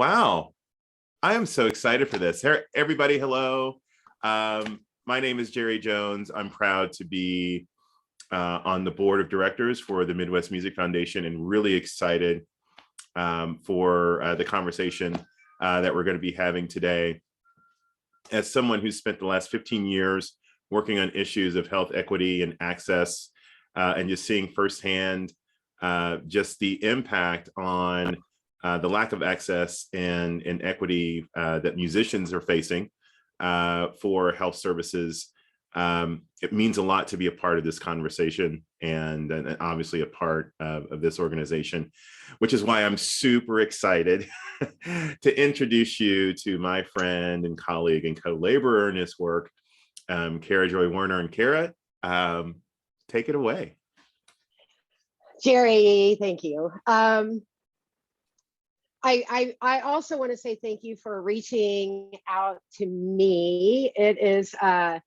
Wow, I am so excited for this. Everybody, hello. My name is Jerry Jones. I'm proud to be on the board of directors for the Midwest Music Foundation and really excited for the conversation that we're going to be having today. As someone who's spent the last 15 years working on issues of health equity and access and just seeing firsthand just the impact on the lack of access and equity that musicians are facing for health services. It means a lot to be a part of this conversation and obviously a part of this organization, which is why I'm super excited to introduce you to my friend and colleague and co-laborer in this work, Kara Joy Werner. And Kara, take it away. Jerry, thank you. I also want to say thank you for reaching out to me. It is an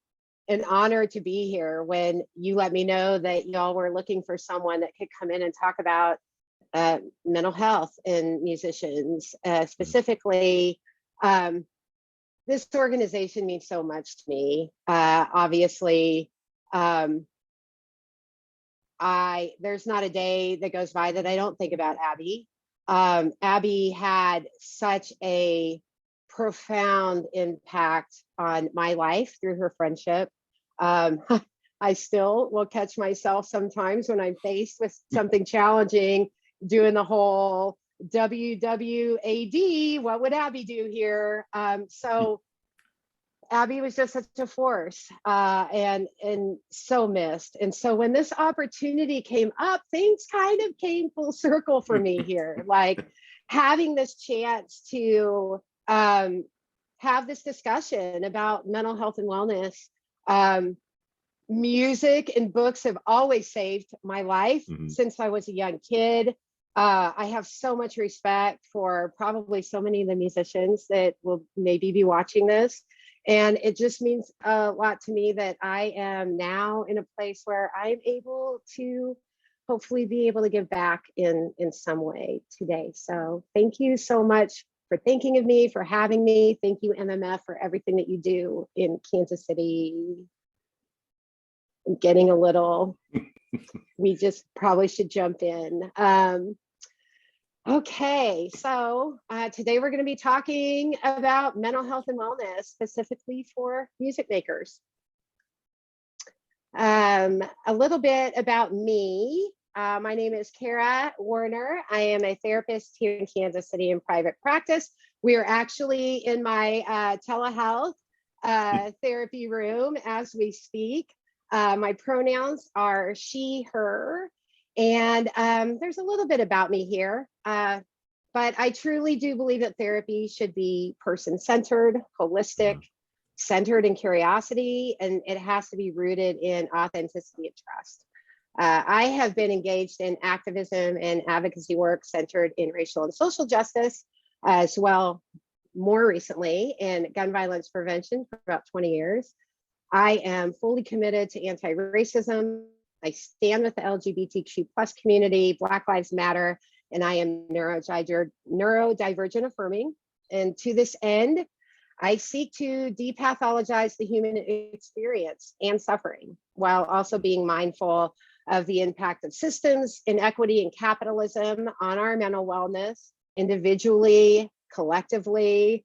honor to be here when you let me know that y'all were looking for someone that could come in and talk about mental health in musicians. Specifically, this organization means so much to me. Obviously, there's not a day that goes by that I don't think about Abby. Abby had such a profound impact on my life through her friendship. I still will catch myself sometimes when I'm faced with something challenging, doing the whole WWAD, what would Abby do here? So Abby was just such a force and so missed. And so when this opportunity came up, things kind of came full circle for me here, like having this chance to have this discussion about mental health and wellness. Music and books have always saved my life since I was a young kid. I have so much respect for probably so many of the musicians that will maybe be watching this. And it just means a lot to me that I am now in a place where I'm able to hopefully be able to give back in some way today. So thank you so much for thinking of me, for having me. Thank you, MMF, for everything that you do in Kansas City. I'm getting a little, we just probably should jump in. Okay, so today we're going to be talking about mental health and wellness, specifically for music makers. A little bit about me. My name is Kara Werner. I am a therapist here in Kansas City in private practice. We are actually in my telehealth therapy room as we speak. My pronouns are she, her. And there's a little bit about me here, but I truly do believe that therapy should be person-centered, holistic, centered in curiosity, and it has to be rooted in authenticity and trust. I have been engaged in activism and advocacy work centered in racial and social justice, as well, more recently in gun violence prevention for about 20 years. I am fully committed to anti-racism. I stand with the LGBTQ plus community, Black Lives Matter, and I am neurodivergent affirming. And to this end, I seek to depathologize the human experience and suffering, while also being mindful of the impact of systems, inequity, and capitalism on our mental wellness, individually, collectively.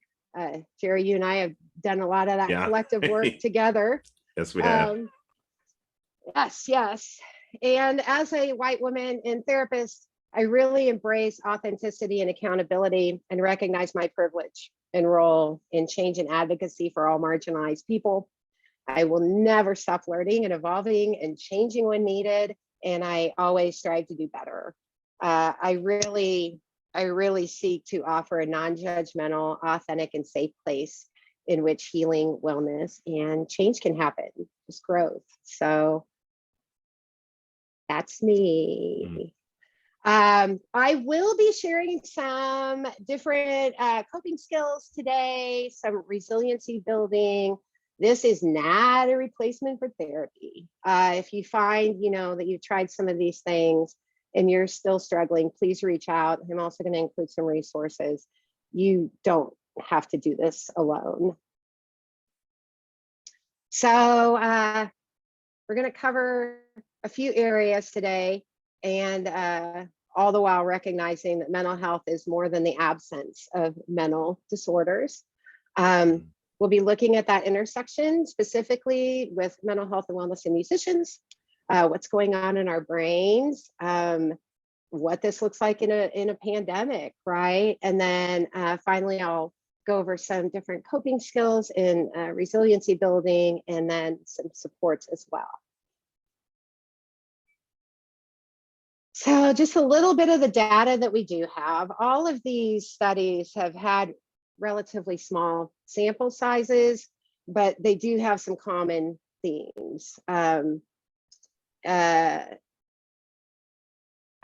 Jerry, you and I have done a lot of that collective work together. Yes, we have. Yes. And as a white woman and therapist, I really embrace authenticity and accountability and recognize my privilege and role in change and advocacy for all marginalized people. I will never stop learning and evolving and changing when needed, and I always strive to do better. I really seek to offer a non-judgmental, authentic, and safe place in which healing, wellness, and change can happen, just growth. So that's me. I will be sharing some different coping skills today, some resiliency building. This is not a replacement for therapy. If you find, that you've tried some of these things and you're still struggling, please reach out. I'm also going to include some resources. you don't have to do this alone. So we're going to cover a few areas today, and all the while recognizing that mental health is more than the absence of mental disorders. We'll be looking at that intersection specifically with mental health and wellness in musicians, what's going on in our brains, what this looks like in a pandemic, right? And then finally, I'll go over some different coping skills in resiliency building, and then some supports as well. So just a little bit of the data that we do have. All of these studies have had relatively small sample sizes, but they do have some common themes.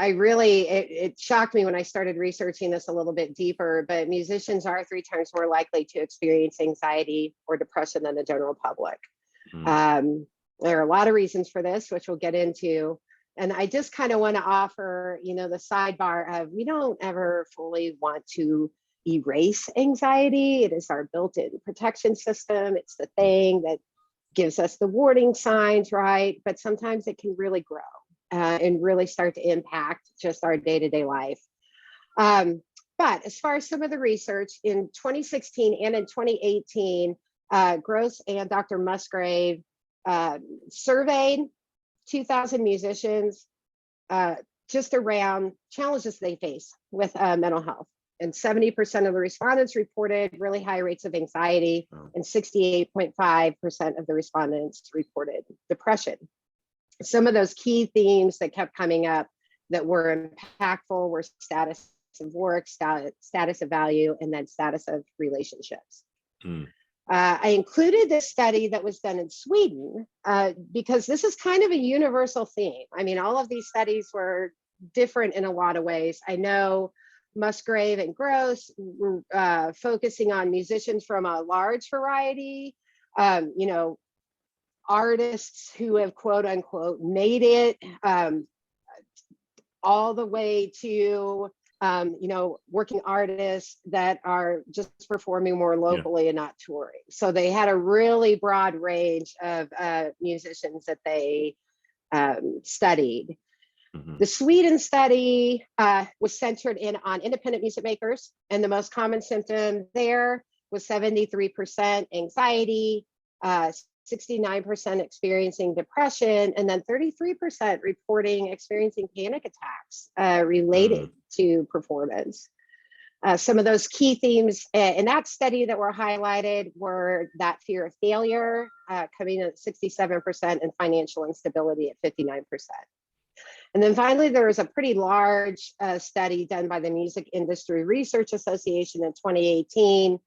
It shocked me when I started researching this a little bit deeper, but musicians are 3 times more likely to experience anxiety or depression than the general public. There are a lot of reasons for this, which we'll get into. And I just kind of want to offer, the sidebar of, we don't ever fully want to erase anxiety. It is our built-in protection system. It's the thing that gives us the warning signs, right? But sometimes it can really grow and really start to impact just our day-to-day life. But as far as some of the research in 2016 and in 2018, Gross and Dr. Musgrave surveyed 2,000 musicians just around challenges they face with mental health. And 70% of the respondents reported really high rates of anxiety, and 68.5% of the respondents reported depression. Some of those key themes that kept coming up that were impactful were status of work, status of value, and then status of relationships. I included this study that was done in Sweden because this is kind of a universal theme. I mean, all of these studies were different in a lot of ways. I know Musgrave and Gross were focusing on musicians from a large variety, artists who have quote unquote made it, all the way to working artists that are just performing more locally and not touring. So they had a really broad range of musicians that they studied. The Sweden study was centered on independent music makers, and the most common symptom there was 73% anxiety, 69% experiencing depression, and then 33% reporting experiencing panic attacks related to performance. Some of those key themes in that study that were highlighted were that fear of failure, coming in at 67%, and financial instability at 59%. And then finally, there was a pretty large study done by the Music Industry Research Association in 2018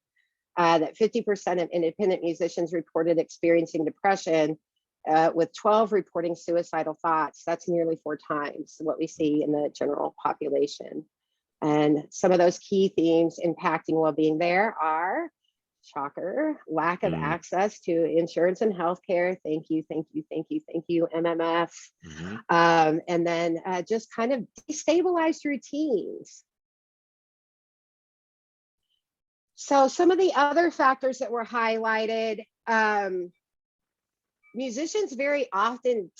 that 50% of independent musicians reported experiencing depression, with 12 reporting suicidal thoughts. That's nearly 4 times what we see in the general population. And some of those key themes impacting well-being there are, shocker, lack of access to insurance and healthcare. Thank you, MMF. And then just kind of destabilized routines. So some of the other factors that were highlighted, musicians very often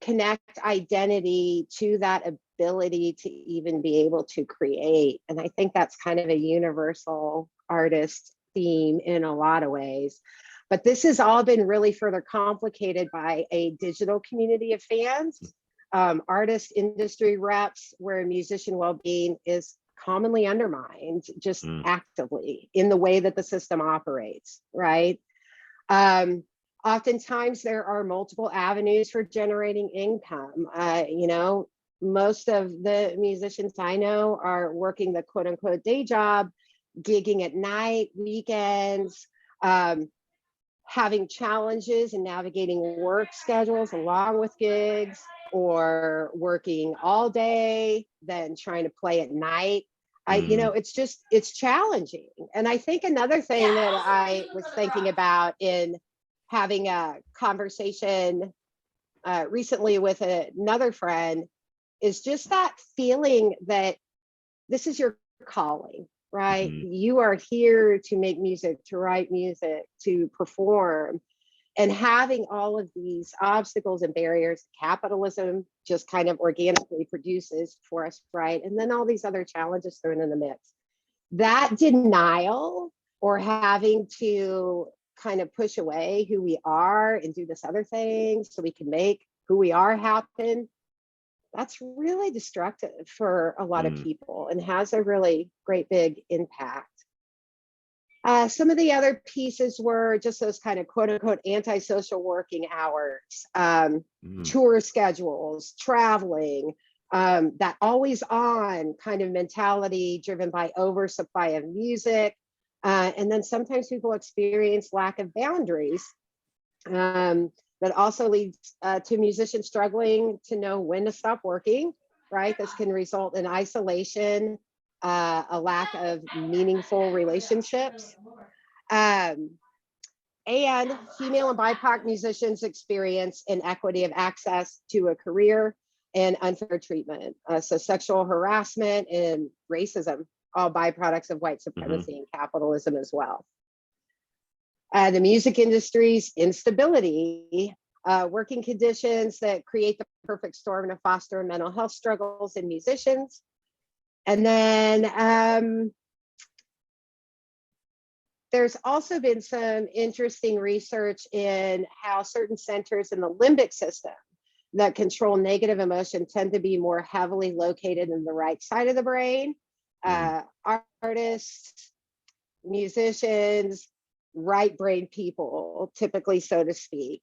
connect identity to that ability to even be able to create. And I think that's kind of a universal artist theme in a lot of ways. But this has all been really further complicated by a digital community of fans, artist industry reps, where musician well-being is commonly undermined just actively in the way that the system operates, right? Oftentimes there are multiple avenues for generating income. Most of the musicians I know are working the quote unquote day job, gigging at night, weekends, having challenges in navigating work schedules along with gigs, or working all day, then trying to play at night. It's challenging. And I think another thing that I was thinking about in having a conversation recently with another friend is just that feeling that this is your calling, right? Mhm. You are here to make music, to write music, to perform. And having all of these obstacles and barriers, capitalism just kind of organically produces for us, right? And then all these other challenges thrown in the mix. That denial, or having to kind of push away who we are and do this other thing so we can make who we are happen, that's really destructive for a lot of Mm. people and has a really great big impact. Some of the other pieces were just those kind of quote unquote antisocial working hours, Mm. tour schedules, traveling, that always on kind of mentality driven by oversupply of music. And then sometimes people experience lack of boundaries, that also leads to musicians struggling to know when to stop working, right? This can result in isolation, a lack of meaningful relationships. Um, and female and BIPOC musicians experience inequity of access to a career and unfair treatment. So sexual harassment and racism, all byproducts of white supremacy Mhm. and capitalism as well. The music industry's instability, working conditions that create the perfect storm to foster mental health struggles in musicians. And then there's also been some interesting research in how certain centers in the limbic system that control negative emotion tend to be more heavily located in the right side of the brain. Mm. Artists, musicians, right brain people, typically, so to speak.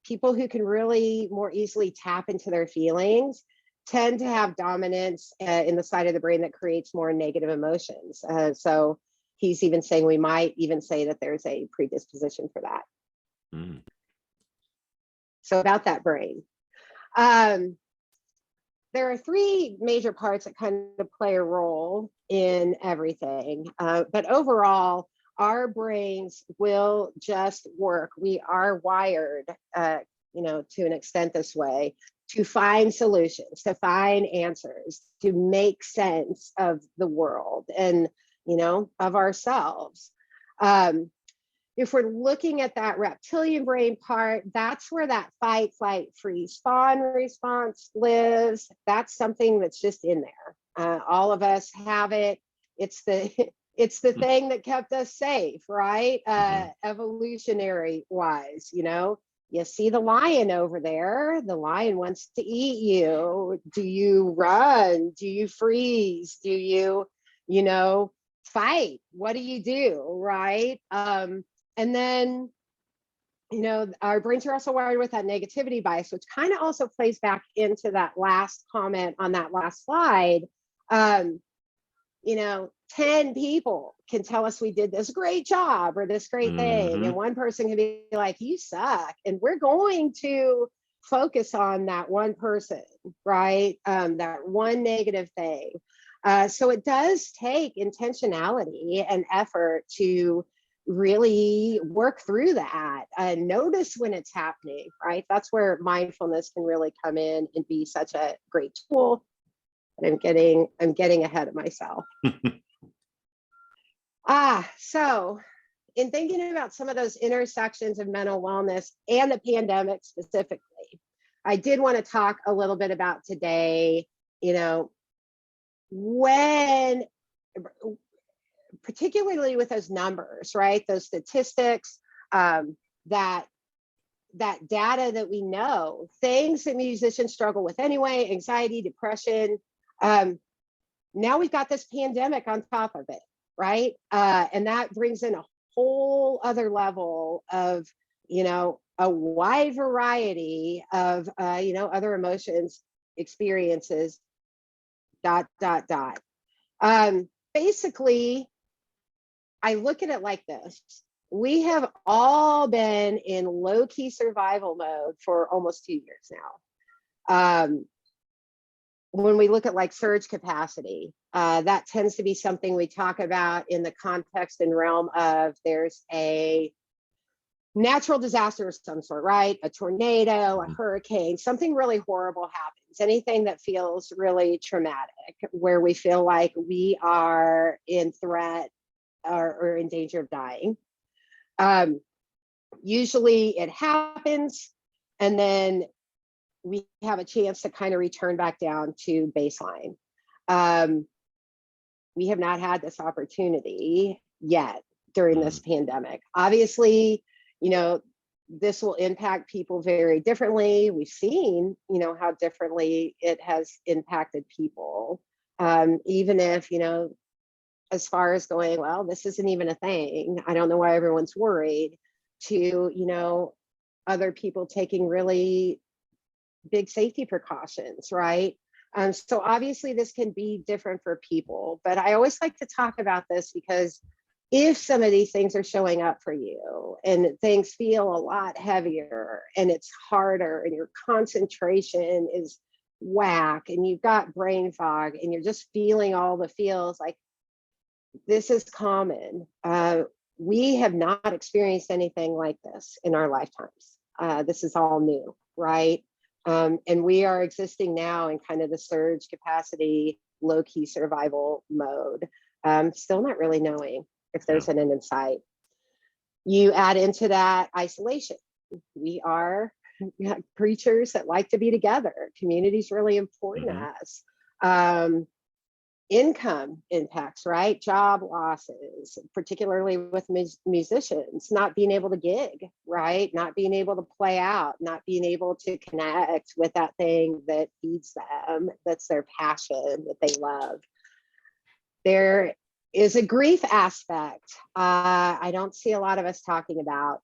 People who can really more easily tap into their feelings tend to have dominance in the side of the brain that creates more negative emotions. So he's even saying we might even say that there's a predisposition for that. Mm. So about that brain. There are three major parts that kind of play a role in everything. But overall, our brains will just work. We are wired, to an extent this way, to find solutions, to find answers, to make sense of the world and, of ourselves. If we're looking at that reptilian brain part, that's where that fight, flight, freeze, fawn response lives. That's something that's just in there. All of us have it. It's the it's the thing that kept us safe, right? Mhm. Evolutionary wise, you see the lion over there. The lion wants to eat you. Do you run? Do you freeze? Do you, fight? What do you do, right? And then, our brains are also wired with that negativity bias, which kind of also plays back into that last comment on that last slide. 10 people can tell us we did this great job or this great thing. And Mhm. one person can be like, you suck. And we're going to focus on that one person, right? That one negative thing. So it does take intentionality and effort to really work through that. Notice when it's happening, right? That's where mindfulness can really come in and be such a great tool. But I'm getting ahead of myself. So in thinking about some of those intersections of mental wellness and the pandemic specifically, I did want to talk a little bit about today, when, particularly with those numbers, right? Those statistics, that data that we know, things that musicians struggle with anyway, anxiety, depression. Now we've got this pandemic on top of it, right? And that brings in a whole other level of, a wide variety of, other emotions, experiences, ... Basically, I look at it like this. We have all been in low key survival mode for almost 2 years now. When we look at like surge capacity, that tends to be something we talk about in the context and realm of there's a natural disaster of some sort, right? A tornado, a Mhm. hurricane, something really horrible happens. emotions, anything that feels really traumatic, where we feel like we are in threat or in danger of dying. Usually it happens, and then we have a chance to kind of return back down to baseline. We have not had this opportunity yet during this pandemic. Obviously, this will impact people very differently. We've seen, how differently it has impacted people. Even if, as far as going, well, this isn't even a thing, I don't know why everyone's worried, to, other people taking really big safety precautions, right? So obviously this can be different for people, but I always like to talk about this because if some of these things are showing up for you and things feel a lot heavier and it's harder and your concentration is whack and you've got brain fog and you're just feeling all the feels, like, this is common. We have not experienced anything like this in our lifetimes. This is all new, right? And we are existing now in kind of the surge capacity, low-key survival mode. Still not really knowing if there's an end in sight. You add into that isolation. We are creatures that like to be together. Community is really important to us. Income impacts, right? Job losses, particularly with musicians, not being able to gig, right? Not being able to play out, not being able to connect with that thing that feeds them, that's their passion, that they love. There is a grief aspect. I don't see a lot of us talking about,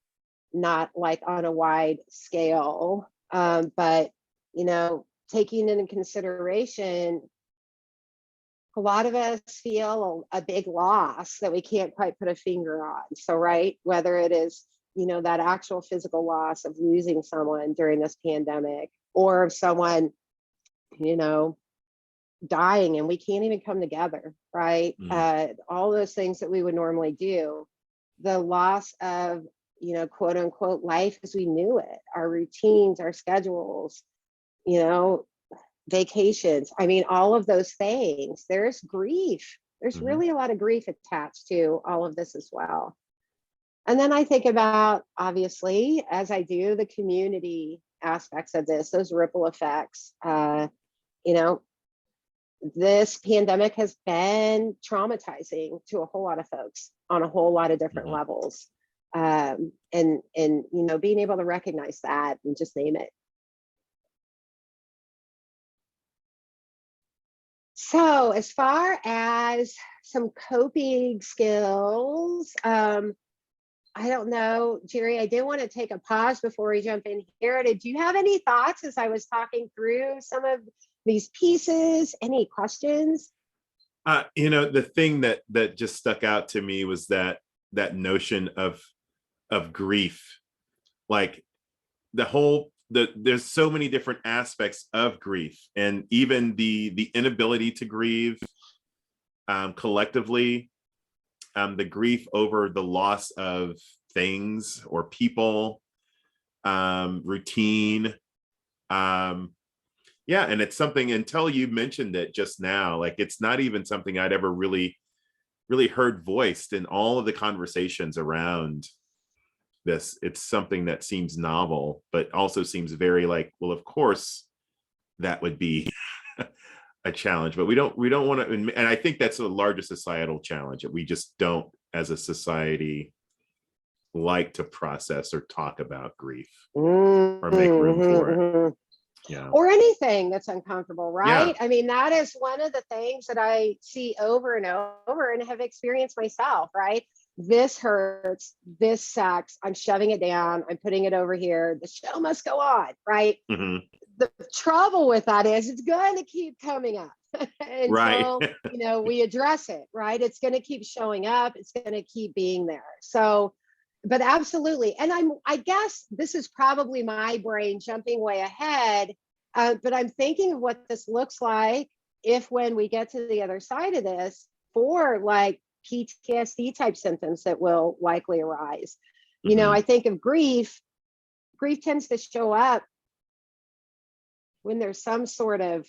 not like on a wide scale, but, taking into consideration, a lot of us feel a big loss that we can't quite put a finger on. So, right, whether it is, that actual physical loss of losing someone during this pandemic, or of someone, dying and we can't even come together, right? All those things that we would normally do, the loss of, quote unquote, life as we knew it, our routines, our schedules, vacations. I mean, all of those things, there's grief. There's really a lot of grief attached to all of this as well. And then I think about, obviously, as I do, the community aspects of this, those ripple effects. This pandemic has been traumatizing to a whole lot of folks on a whole lot of different levels. And being able to recognize that and just name it. So as far as some coping skills, I don't know, Jerry, I did want to take a pause before we jump in here. Did you have any thoughts as I was talking through some of these pieces? Any questions? The thing that just stuck out to me was that notion of grief, like there's so many different aspects of grief, and even the inability to grieve collectively, the grief over the loss of things or people, routine. And it's something, until you mentioned it just now, like, it's not even something I'd ever really heard voiced in all of the conversations around this. It's something that seems novel, but also seems very like, well, of course that would be a challenge, but we don't want to, and I think that's the largest societal challenge, that we just don't, as a society, like to process or talk about grief or make room for it. Yeah. Or anything that's uncomfortable, right? Yeah. I mean, that is one of the things that I see over and over and have experienced myself, right? This hurts, this sucks, I'm shoving it down, I'm putting it over here, the show must go on, right? The trouble with that is it's going to keep coming up until, we address it, right? It's going to keep showing up, it's going to keep being there. So, but absolutely. And I guess this is probably my brain jumping way ahead, but I'm thinking of what this looks like when we get to the other side of this, for like PTSD type symptoms that will likely arise. I think of grief tends to show up when there's some sort of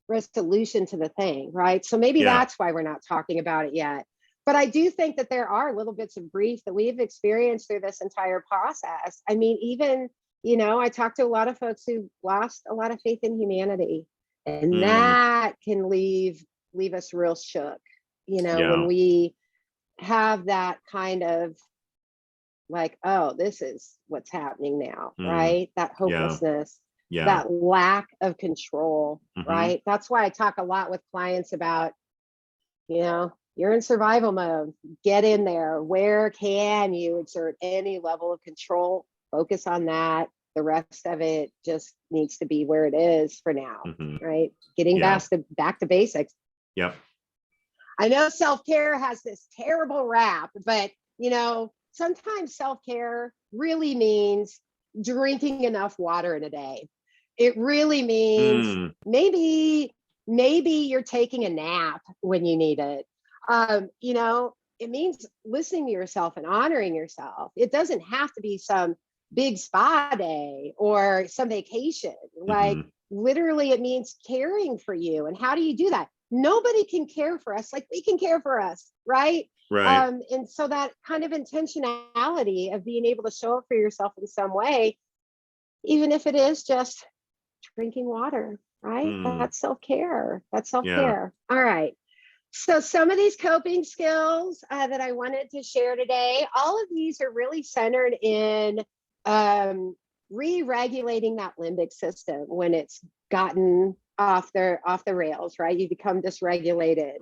resolution to the thing, right? So maybe Yeah. that's why we're not talking about it yet. But I do think that there are little bits of grief that we've experienced through this entire process. I mean, even, I talked to a lot of folks who lost a lot of faith in humanity, and that can leave us real shook, when we have that kind of like, oh, this is what's happening now, right? That hopelessness, that lack of control, right? That's why I talk a lot with clients about, you're in survival mode, get in there. Where can you exert any level of control? Focus on that. The rest of it just needs to be where it is for now, right? Getting back to basics. Yep. I know self-care has this terrible rap, but sometimes self-care really means drinking enough water in a day. It really means maybe you're taking a nap when you need it. It means listening to yourself and honoring yourself. It doesn't have to be some big spa day or some vacation. Like literally it means caring for you. And how do you do that? Nobody can care for us like we can care for us, right? Right. And so that kind of intentionality of being able to show up for yourself in some way, even if it is just drinking water, right? That's self-care. That's self-care. Yeah. All right. So some of these coping skills that I wanted to share today, all of these are really centered in re-regulating that limbic system when it's gotten off the rails, right? You become dysregulated.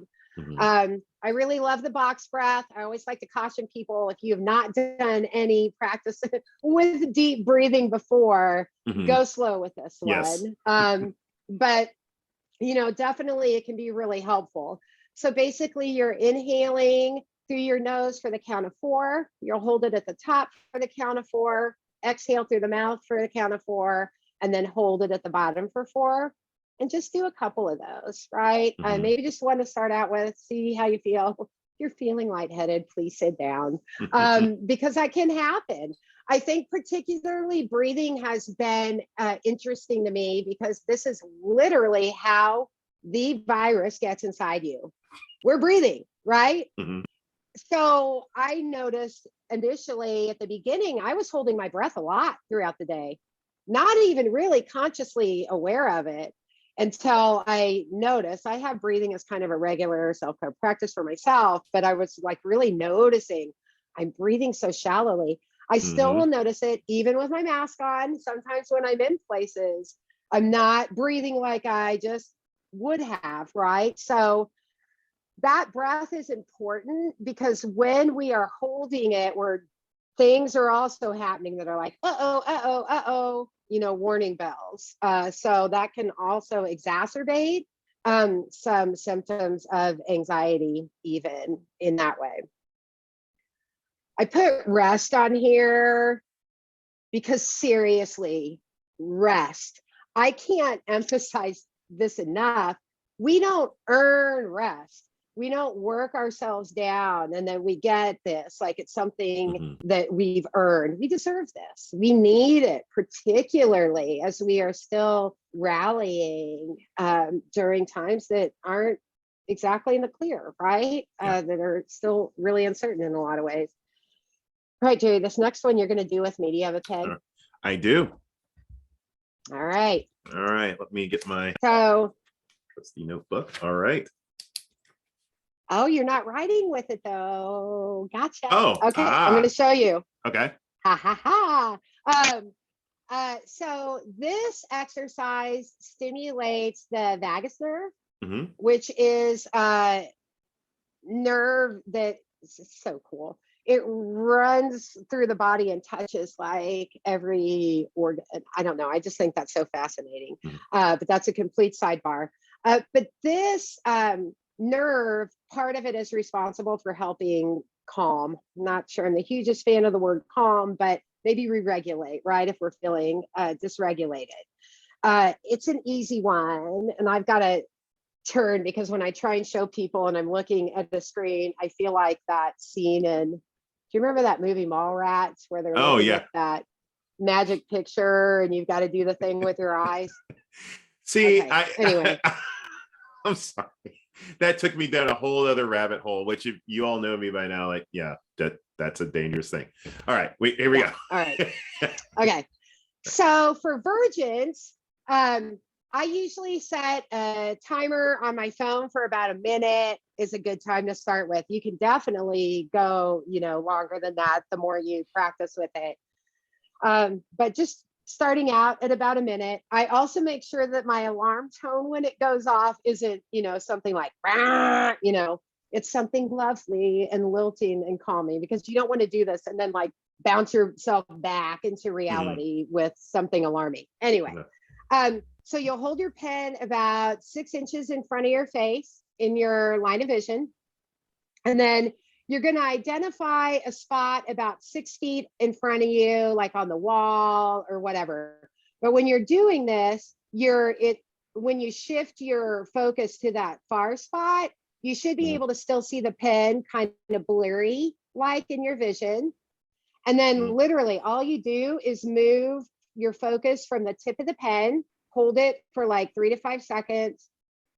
I really love the box breath. I always like to caution people, if you have not done any practice with deep breathing before, go slow with this one. But definitely it can be really helpful. So basically you're inhaling through your nose for the count of 4. You'll hold it at the top for the count of 4, exhale through the mouth for the count of 4, and then hold it at the bottom for 4. And just do a couple of those, right? Maybe just want to start out with, see how you feel. If you're feeling lightheaded, please sit down, because that can happen. I think particularly breathing has been interesting to me, because this is literally how the virus gets inside you. We're breathing, right? So I noticed initially at the beginning, I was holding my breath a lot throughout the day, not even really consciously aware of it, until I noticed I have breathing as kind of a regular self-care practice for myself, but I was like really noticing I'm breathing so shallowly. I still will notice it even with my mask on. Sometimes when I'm in places, I'm not breathing like I just would have, right? So that breath is important, because when we are holding it, where things are also happening that are like, warning bells. So that can also exacerbate some symptoms of anxiety, even in that way. I put rest on here because seriously, rest. I can't emphasize this enough. We don't earn rest. We don't work ourselves down and then we get this, like it's something that we've earned. We deserve this. We need it, particularly as we are still rallying during times that aren't exactly in the clear, right? That are still really uncertain in a lot of ways. All right, Jerry, this next one you're going to do with me. Do you have a pen? I do. All right. All right. Let me get my trusty notebook. All right. Oh, you're not writing with it though. Gotcha. Oh, okay. I'm going to show you. Okay. Ha ha ha. So this exercise stimulates the vagus nerve, which is a nerve that is so cool. It runs through the body and touches like every organ. I don't know. I just think that's so fascinating. But that's a complete sidebar. But this nerve, part of it is responsible for helping calm. I'm not sure I'm the hugest fan of the word calm, but maybe re-regulate, right? If we're feeling dysregulated. It's an easy one. And I've got to turn, because when I try and show people and I'm looking at the screen, I feel like that scene in, do you remember that movie Mallrats, where they're looking at that magic picture and you've got to do the thing with your eyes. See, Okay. Anyway. I'm sorry. That took me down a whole other rabbit hole, which if you all know me by now, like, yeah, that's a dangerous thing. All right, here we go. All right. Okay. So for virgins, I usually set a timer on my phone for about a minute is a good time to start with. You can definitely go, longer than that, the more you practice with it. But just starting out at about a minute. I also make sure that my alarm tone when it goes off isn't, something like, it's something lovely and lilting and calming, because you don't want to do this and then like bounce yourself back into reality with something alarming. Anyway, so you'll hold your pen about 6 inches in front of your face in your line of vision. And then you're going to identify a spot about 6 feet in front of you, like on the wall or whatever. But when you're doing this, when you shift your focus to that far spot, you should be able to still see the pen kind of blurry, like in your vision. And then literally all you do is move your focus from the tip of the pen, hold it for like 3 to 5 seconds,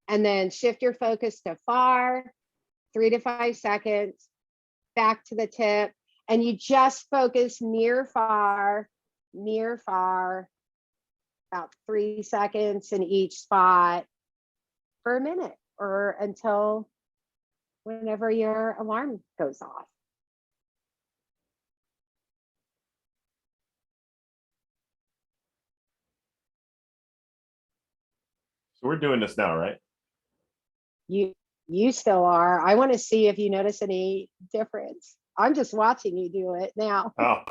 and then shift your focus to far, 3 to 5 seconds, back to the tip, and you just focus near far, about 3 seconds in each spot for a minute or until whenever your alarm goes off. So we're doing this now, right? You still are. I want to see if you notice any difference. I'm just watching you do it now. Oh.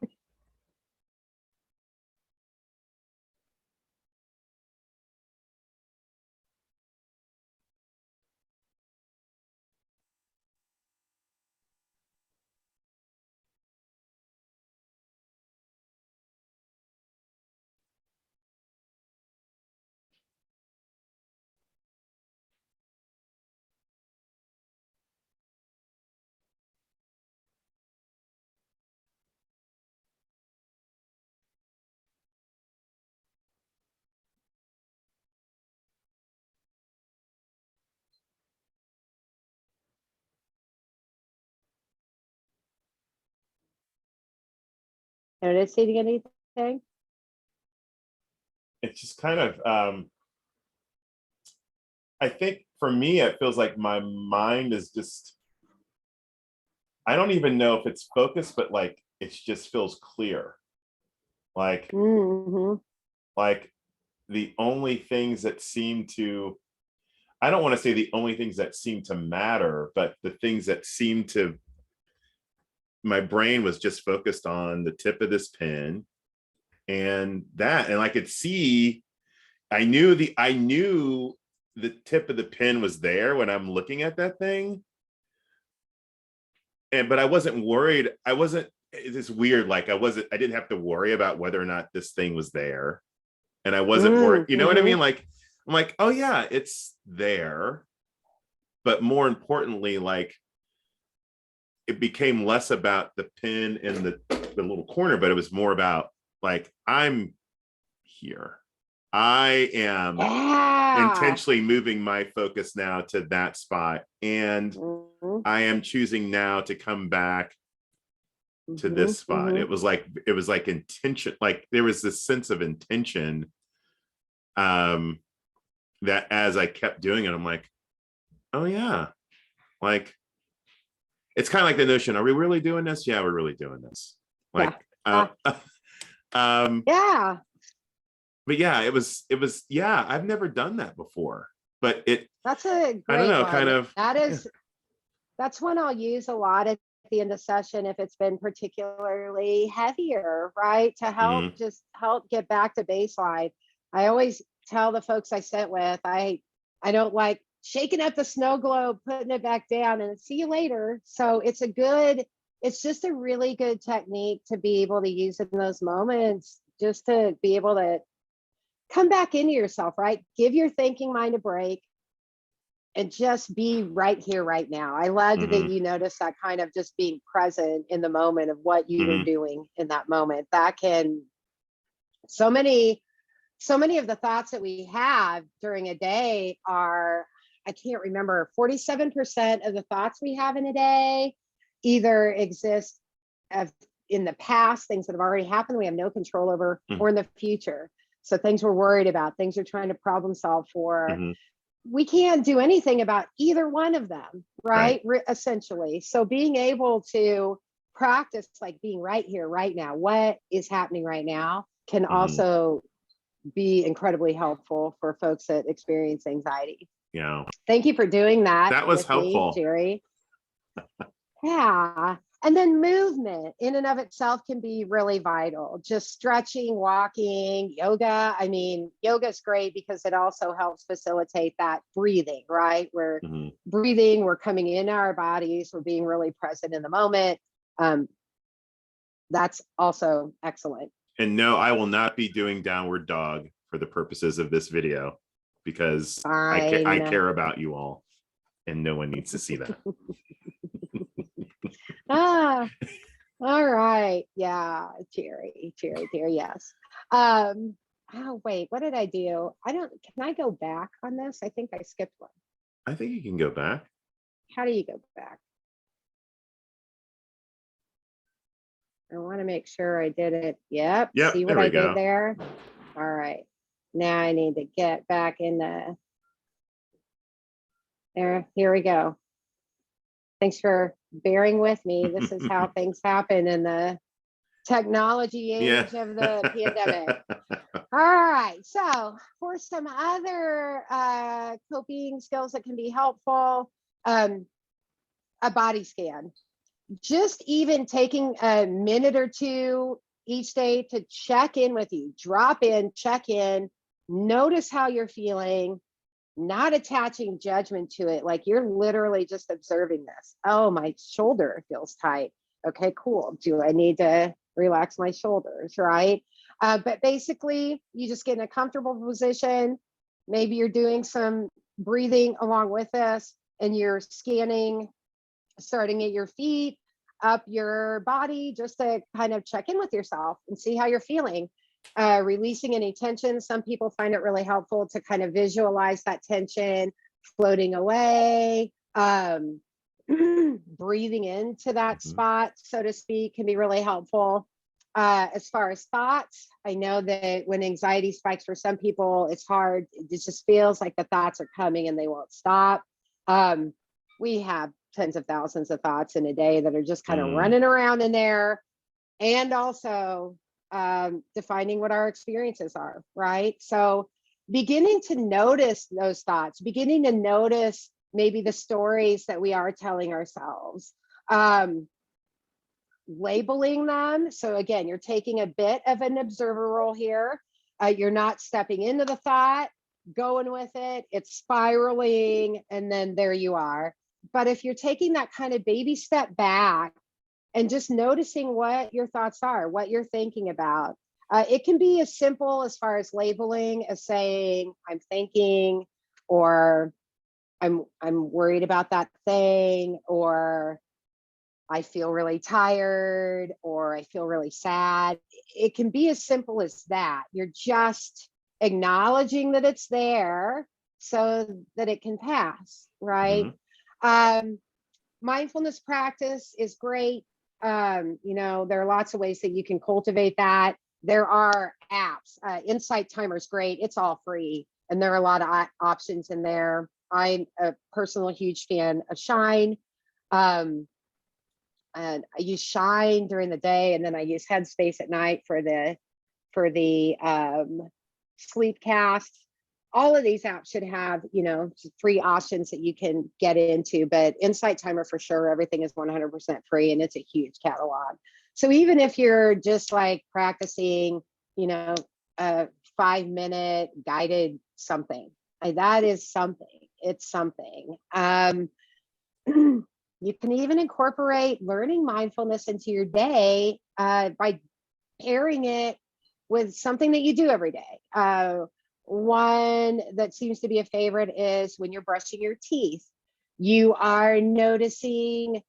Noticing anything? It's just kind of I think for me it feels like my mind is just, I don't even know if it's focused, but like it just feels clear. Like like the only things that seem to, I don't want to say the only things that seem to matter, but the things that seem to, my brain was just focused on the tip of this pen and I could see, I knew the tip of the pen was there when I'm looking at that thing. But I wasn't worried. It's weird. Like I didn't have to worry about whether or not this thing was there. And I wasn't worried. You know what I mean? Like, I'm like, oh yeah, it's there. But more importantly, like it became less about the pin in the little corner, but it was more about like, I'm here. I am intentionally moving my focus now to that spot. And I am choosing now to come back to this spot. It was like intention, like there was this sense of intention that as I kept doing it, I'm like, oh yeah, like it's kind of like the notion, are we really doing this? Yeah, we're really doing this. Like yeah. But yeah, it was yeah, I've never done that before. But that's a great I don't know, one. kind of that's one I'll use a lot at the end of session if it's been particularly heavier, right? To help just help get back to baseline. I always tell the folks I sit with, I don't like shaking up the snow globe, putting it back down and see you later. So it's just a really good technique to be able to use in those moments, just to be able to come back into yourself, right? Give your thinking mind a break and just be right here, right now. I loved that you notice that kind of just being present in the moment of what you're doing in that moment. That can So many of the thoughts that we have during a day are, I can't remember, 47% of the thoughts we have in a day either exist in the past, things that have already happened we have no control over, or in the future. So things we're worried about, things we're trying to problem solve for. We can't do anything about either one of them, right? Essentially. So being able to practice like being right here, right now, what is happening right now, can also be incredibly helpful for folks that experience anxiety. Yeah. Thank you for doing that. That was helpful, Jerry. Yeah. And then movement in and of itself can be really vital. Just stretching, walking, yoga. I mean, yoga is great because it also helps facilitate that breathing, right? We're breathing, we're coming in our bodies, we're being really present in the moment. That's also excellent. And no, I will not be doing downward dog for the purposes of this video, because I care about you all and no one needs to see that. All right. Yeah, Jerry, yes. Oh, wait, what did I do? Can I go back on this? I think I skipped one. I think you can go back. How do you go back? I want to make sure I did it. Yep. See what I did there? All right. Now I need to get back in there. Here we go. Thanks for bearing with me. This is how things happen in the technology age of the pandemic. All right. So for some other coping skills that can be helpful, a body scan. Just even taking a minute or two each day to check in with you, drop in, check in, notice how you're feeling, not attaching judgment to it. Like you're literally just observing this. Oh, my shoulder feels tight. Okay, cool. Do I need to relax my shoulders, right? But basically, you just get in a comfortable position. Maybe you're doing some breathing along with this, and you're scanning, starting at your feet, up your body, just to kind of check in with yourself and see how you're feeling. Releasing any tension. Some people find it really helpful to kind of visualize that tension floating away. Breathing into that spot, so to speak, can be really helpful. As far as thoughts, I know that when anxiety spikes for some people, it's hard. It just feels like the thoughts are coming and they won't stop. We have tens of thousands of thoughts in a day that are just kind of running around in there. And also defining what our experiences are, right? So beginning to notice those thoughts, beginning to notice maybe the stories that we are telling ourselves, labeling them. So again, you're taking a bit of an observer role here. You're not stepping into the thought, going with it, it's spiraling, and then there you are. But if you're taking that kind of baby step back and just noticing what your thoughts are, what you're thinking about, it can be as simple as far as labeling as saying, I'm thinking, or I'm worried about that thing, or I feel really tired, or I feel really sad. It can be as simple as that. You're just acknowledging that it's there so that it can pass, right? Mindfulness practice is great. There are lots of ways that you can cultivate that. There are apps. Insight Timer is great. It's all free, and there are a lot of options in there. I'm a personal huge fan of Shine. And I use Shine during the day, and then I use Headspace at night for the sleep cast. All of these apps should have, free options that you can get into, but Insight Timer for sure, everything is 100% free, and it's a huge catalog. So even if you're just like practicing, a 5-minute guided something, that is something. It's something. You can even incorporate learning mindfulness into your day by pairing it with something that you do every day. One that seems to be a favorite is when you're brushing your teeth. You are noticing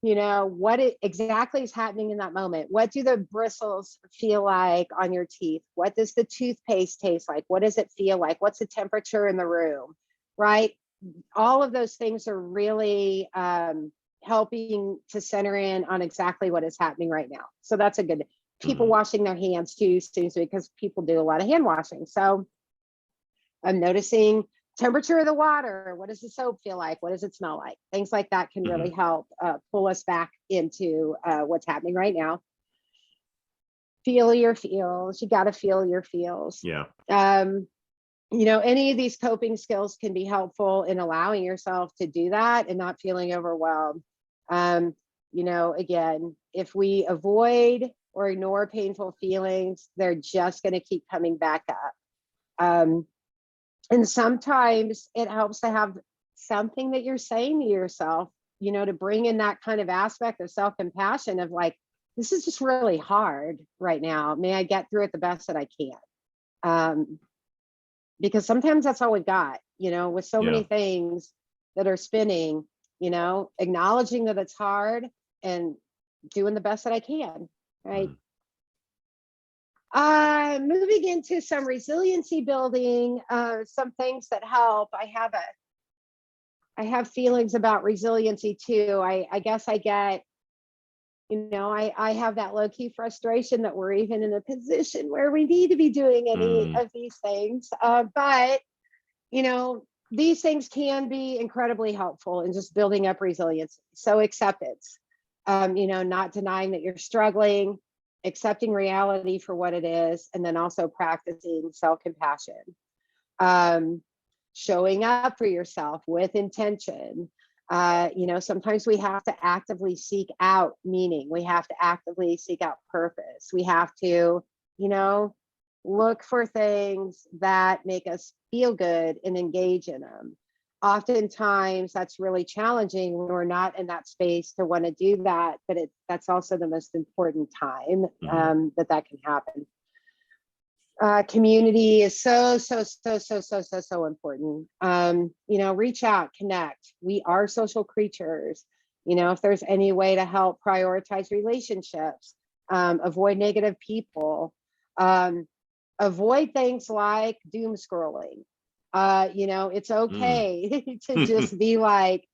what exactly is happening in that moment. What do the bristles feel like on your teeth? What does the toothpaste taste like? What does it feel like? What's the temperature in the room, right? All of those things are really helping to center in on exactly what is happening right now. So that's a good, people washing their hands too, because people do a lot of hand washing. So I'm noticing temperature of the water. What does the soap feel like? What does it smell like? Things like that can really help pull us back into what's happening right now. Feel your feels. You got to feel your feels. Yeah. Any of these coping skills can be helpful in allowing yourself to do that and not feeling overwhelmed. Again, if we avoid or ignore painful feelings, they're just going to keep coming back up. And sometimes it helps to have something that you're saying to yourself, to bring in that kind of aspect of self-compassion of like, this is just really hard right now. May I get through it the best that I can? Because sometimes that's all we've got, with so many things that are spinning, acknowledging that it's hard and doing the best that I can, right? Moving into some resiliency building, some things that help. I have feelings about resiliency too. I guess I get, I have that low key frustration that we're even in a position where we need to be doing any of these things. But, these things can be incredibly helpful in just building up resilience. So acceptance, not denying that you're struggling, accepting reality for what it is, and then also practicing self-compassion. Showing up for yourself with intention. Sometimes we have to actively seek out meaning. We have to actively seek out purpose. We have to, look for things that make us feel good and engage in them. Oftentimes that's really challenging when we're not in that space to want to do that, but that's also the most important time that can happen. Community is so important. Reach out, connect. We are social creatures. If there's any way to help prioritize relationships, avoid negative people, avoid things like doom scrolling. It's okay to just be like,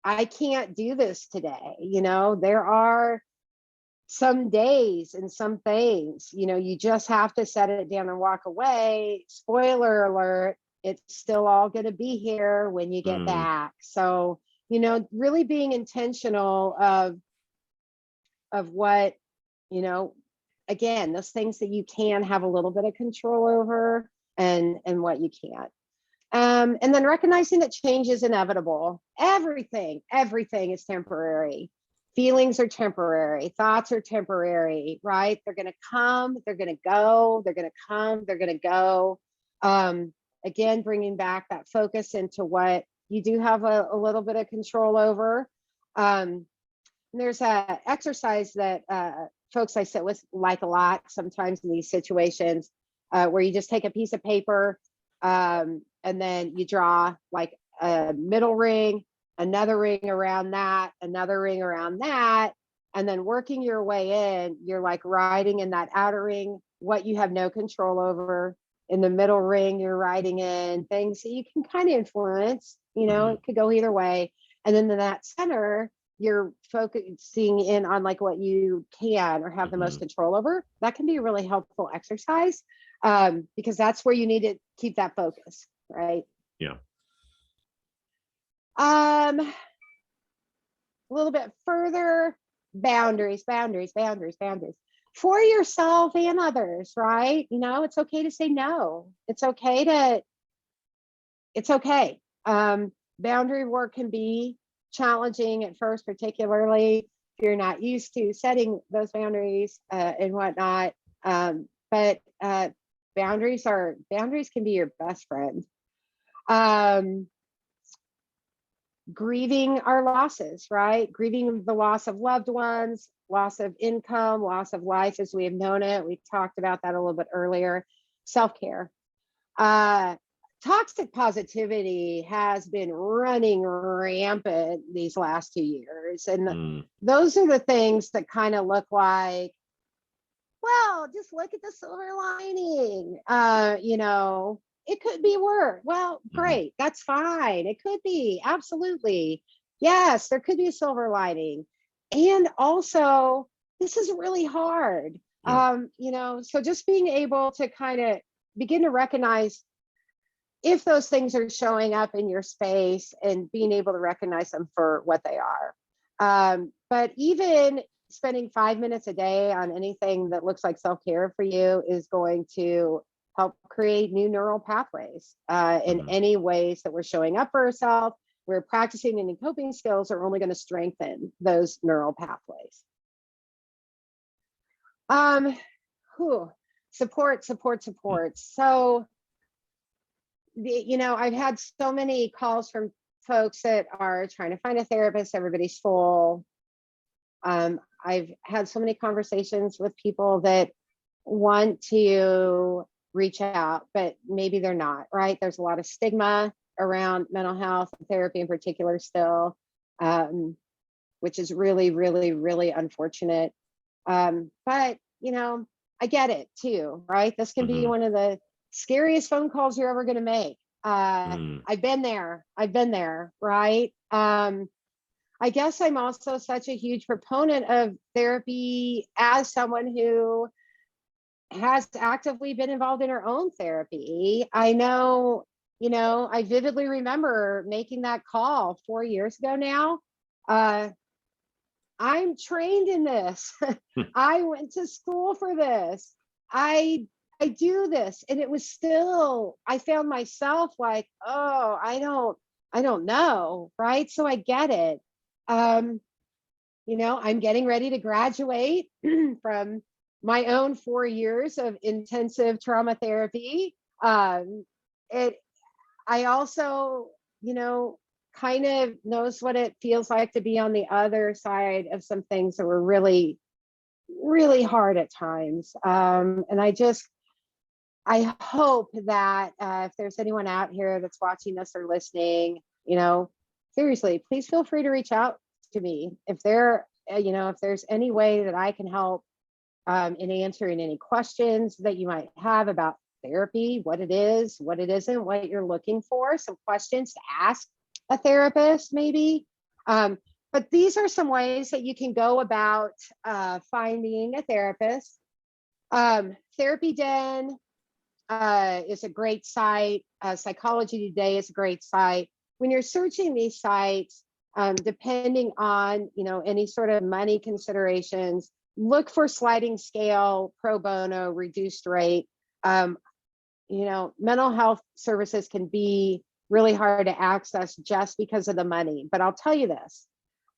I can't do this today. There are some days and some things, you just have to set it down and walk away. Spoiler alert, it's still all going to be here when you get back. So, really being intentional of what, again, those things that you can have a little bit of control over and what you can't. And then recognizing that change is inevitable. Everything is temporary. Feelings are temporary. Thoughts are temporary, right? They're going to come, they're going to go, they're going to come, they're going to go. Again, bringing back that focus into what you do have a little bit of control over. There's an exercise that folks I sit with like a lot sometimes in these situations where you just take a piece of paper and then you draw like a middle ring, another ring around that, another ring around that, and then working your way in, you're like writing in that outer ring what you have no control over. In the middle ring, you're writing in things that you can kind of influence, it could go either way. And then in that center, you're focusing in on like what you can or have the most control over. That can be a really helpful exercise because that's where you need to keep that focus, right? Yeah. A little bit further, boundaries for yourself and others, right? It's okay to say no. It's okay. Boundary work can be challenging at first, particularly if you're not used to setting those boundaries and whatnot. But boundaries can be your best friend. Grieving our losses, right? Grieving the loss of loved ones, loss of income, loss of life as we have known it. We talked about that a little bit earlier. Self-care. toxic positivity has been running rampant these last 2 years. And those are the things that kind of look like, well, just look at the silver lining. It could be worse. Well, great. That's fine. It could be. Absolutely. Yes, there could be a silver lining. And also, this is really hard. So just being able to kind of begin to recognize if those things are showing up in your space and being able to recognize them for what they are. But even spending 5 minutes a day on anything that looks like self-care for you is going to help create new neural pathways in any ways that we're showing up for ourselves. We're practicing any coping skills are only going to strengthen those neural pathways. Support. So, I've had so many calls from folks that are trying to find a therapist. Everybody's full. I've had so many conversations with people that want to reach out, but maybe they're not, right? There's a lot of stigma around mental health and therapy in particular still, which is really, really, really unfortunate. But, I get it too, right? This can be one of the scariest phone calls you're ever going to make. I've been there, right? I guess I'm also such a huge proponent of therapy as someone who has actively been involved in her own therapy. I know, I vividly remember making that call 4 years ago now. I'm trained in this. I went to school for this. I do this. And it was still, I found myself like, oh, I don't know. Right. So I get it. I'm getting ready to graduate from my own 4 years of intensive trauma therapy. I also, kind of knows what it feels like to be on the other side of some things that were really, really hard at times. And I hope that if there's anyone out here that's watching this or listening, seriously, please feel free to reach out to me if there's any way that I can help in answering any questions that you might have about therapy, what it is, what it isn't, what you're looking for, some questions to ask a therapist maybe. But these are some ways that you can go about finding a therapist. Therapy Den is a great site. Psychology Today is a great site. When you're searching these sites, depending on any sort of money considerations, look for sliding scale, pro bono, reduced rate. Mental health services can be really hard to access just because of the money. But I'll tell you this,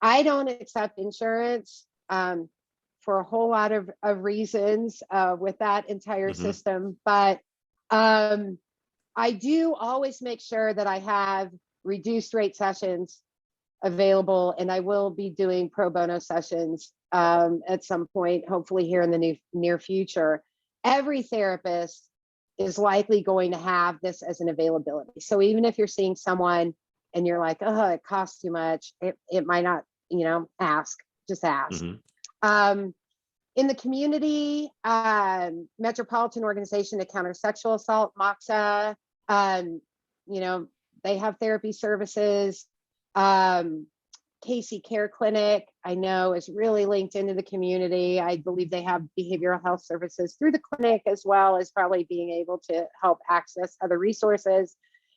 I don't accept insurance for a whole lot of reasons with that entire system. But I do always make sure that I have reduced rate sessions available, and I will be doing pro bono sessions at some point, hopefully here in the near future. Every therapist is likely going to have this as an availability. So even if you're seeing someone and you're like, oh, it costs too much, it might not, just ask. In the community, Metropolitan Organization to Counter Sexual Assault, MOXA, they have therapy services. Casey Care Clinic, I know, is really linked into the community. I believe they have behavioral health services through the clinic, as well as probably being able to help access other resources.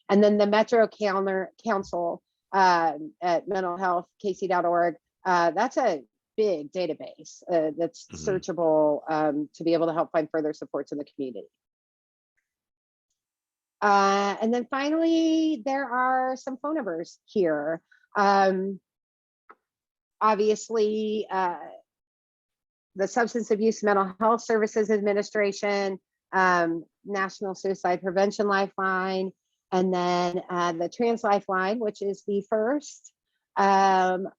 And then the Metro Council at mentalhealthkc.org, that's a big database that's searchable to be able to help find further supports in the community. And then finally, there are some phone numbers here. Obviously, the Substance Abuse Mental Health Services Administration, National Suicide Prevention Lifeline, and then the Trans Lifeline, which is the first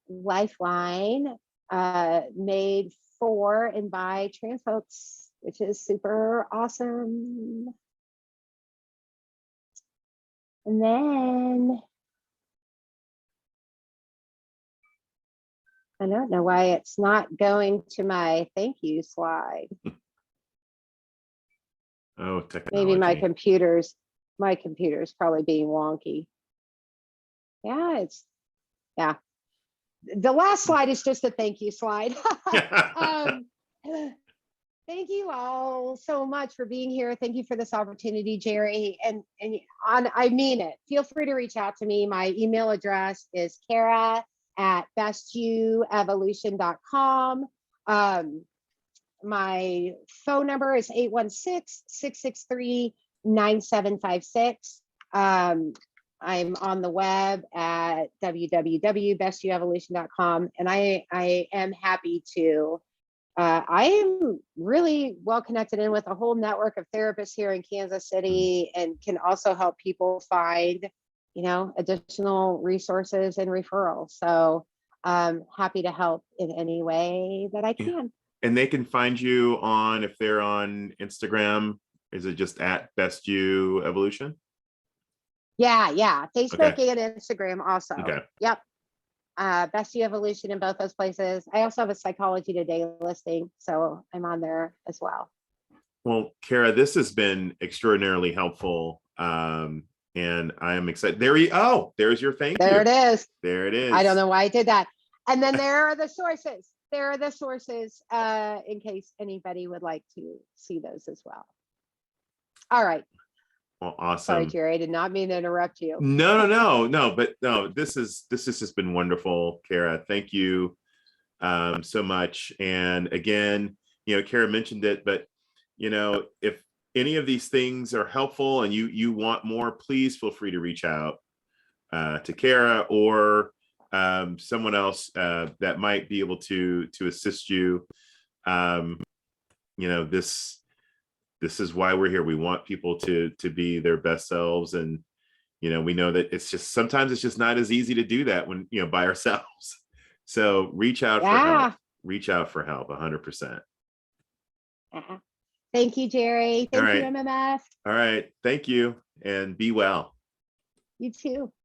lifeline made for and by trans folks, which is super awesome. And then I don't know why it's not going to my thank you slide. Oh, technology. Maybe my computer's probably being wonky. Yeah, the last slide is just a thank you slide. Thank you all so much for being here. Thank you for this opportunity, Jerry. And I mean it. Feel free to reach out to me. My email address is kara@bestyouevolution.com. My phone number is 816-663-9756. I'm on the web at www.bestyouevolution.com. And I am happy to I am really well connected in with a whole network of therapists here in Kansas City, and can also help people find, additional resources and referrals. So happy to help in any way that I can. And they can find you if they're on Instagram, is it just at Best You Evolution? Yeah. Facebook and Instagram also. Okay. Yep. Best You Evolution in both those places. I also have a Psychology Today listing, so I'm on there as well. Well, Kara, this has been extraordinarily helpful, and I am excited. There's your thank you. There it is. There it is. I don't know why I did that. And then there are the sources. In case anybody would like to see those as well. All right. Well, awesome. Sorry, Jerry, I did not mean to interrupt you. No. But this has just been wonderful, Kara. Thank you so much. And again, Kara mentioned it, but if any of these things are helpful and you want more, please feel free to reach out to Kara or someone else that might be able to assist you. This is why we're here. We want people to be their best selves, and we know that sometimes it's just not as easy to do that when by ourselves. So reach out for help. Reach out for help 100%. Thank you, Jerry. Thank you, MMF. All right. Thank you, and be well. You too.